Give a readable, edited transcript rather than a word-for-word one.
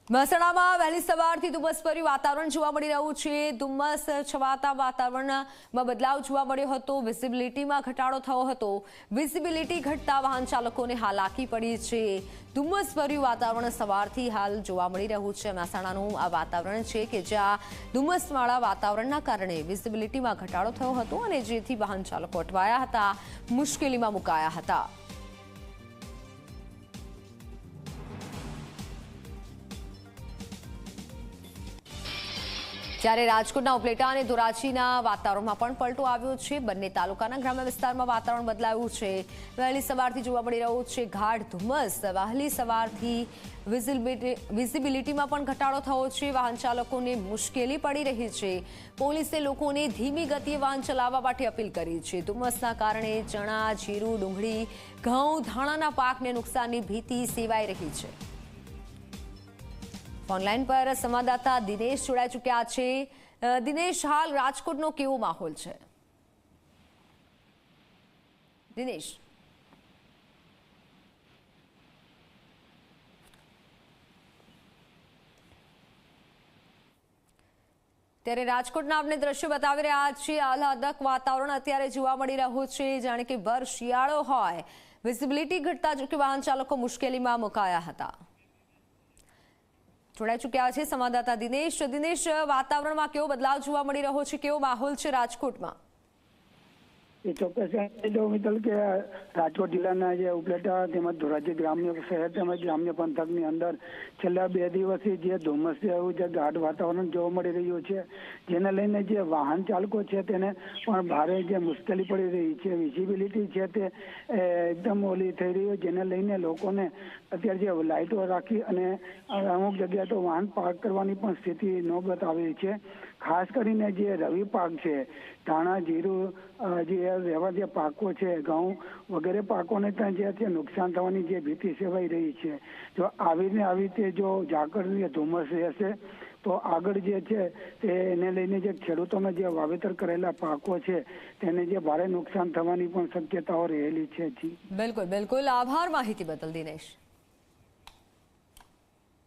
મહેસાણામાં વહેલી સવારથી ધુમ્મસભર્યું વાતાવરણ જોવા મળી રહ્યું છે। ધુમ્મસ છવાતા વાતાવરણમાં બદલાવ જોવા મળ્યો હતો। વિઝિબિલિટીમાં ઘટાડો થયો હતો। વિઝિબિલિટી ઘટતા વાહન ચાલકોને હાલાકી પડી છે। ધુમ્મસભર્યું વાતાવરણ સવારથી હાલ જોવા મળી રહ્યું છે। મહેસાણાનું આ વાતાવરણ છે કે જ્યાં ધુમ્મસવાળા વાતાવરણના કારણે વિઝિબિલિટીમાં ઘટાડો થયો હતો અને જેથી વાહન ચાલકો અટવાયા હતા, મુશ્કેલીમાં મુકાયા હતા। જ્યારે રાજકોટના ઉપલેટા અને ધોરાજીના વાતાવરણમાં પણ પલટો આવ્યો છે। બંને તાલુકાના ગ્રામ્ય વિસ્તારમાં વાતાવરણ બદલાયું છે। વહેલી સવારથી જોવા મળી રહ્યું છે ગાઢ ધુમ્મસ। વહેલી સવારથી વિઝિબિલિટીમાં પણ ઘટાડો થયો છે। વાહન ચાલકોને મુશ્કેલી પડી રહી છે। પોલીસે લોકોને ધીમી ગતિએ વાહન ચલાવવા માટે અપીલ કરી છે। ધુમ્મસના કારણે ચણા, જીરું, ડુંગળી, ઘઉં, ધાણાના પાકને નુકસાનની ભીતિ સેવાઈ રહી છે। ઓનલાઈન પર સંવાદદાતા દિનેશ જોડાઈ ચૂક્યા છે। દિનેશ, હાલ રાજકોટનો કેવો માહોલ છે? દિનેશ, ત્યારે રાજકોટના આપણે દ્રશ્યો બતાવી રહ્યા છીએ। આહલાદક વાતાવરણ અત્યારે જોવા મળી રહ્યું છે, જાણે કે ભર શિયાળો હોય। વિઝિબિલિટી ઘટતા જો કે વાહન ચાલકો મુશ્કેલીમાં મુકાયા હતા। જોડાઈ ચૂક્યા છે સંવાદદાતા દિનેશ। દિનેશ, વાતાવરણમાં કેવો બદલાવ જોવા મળી રહ્યો છે, કેવો માહોલ છે રાજકોટમાં? એ ચોક્કસ મિત્તલ કે રાજકોટ જિલ્લાના જે ઉપલેટા તેમજ ધોરાજી ગ્રામ્ય શહેર તેમજ ગ્રામ્ય પંથકની અંદર છેલ્લા 2 દિવસથી જે ધુમ્મસ જેવું જે ગાઢ વાતાવરણ જોવા મળી રહ્યું છે, જેને લઈને જે વાહન ચાલકો છે તેને પણ ભારે જે મુશ્કેલી પડી રહી છે। વિઝિબિલિટી છે તે એકદમ ઓલી થઈ રહી છે, જેને લઈને લોકોને અત્યારે જે લાઇટો રાખી અને અમુક જગ્યાએ તો વાહન પાર્ક કરવાની પણ સ્થિતિ નોબત આવી છે। ખાસ કરીને જે રવિ પાક છે, ધાણા, જીરું, જે પાકો છે, ઘઉં વગેરે પાકોને ત્યાં જે નુકસાન થવાની જે ભીતિ સેવાઈ રહી છે। જો આવી રીતે જો ઝાકળ ધુમ્મસ રહેશે તો આગળ જે છે તેને લઈને જે ખેડૂતોને જે વાવેતર કરેલા પાકો છે તેને જે ભારે નુકસાન થવાની પણ શક્યતાઓ રહેલી છે। બિલકુલ, આભાર માહિતી બદલ દિનેશ।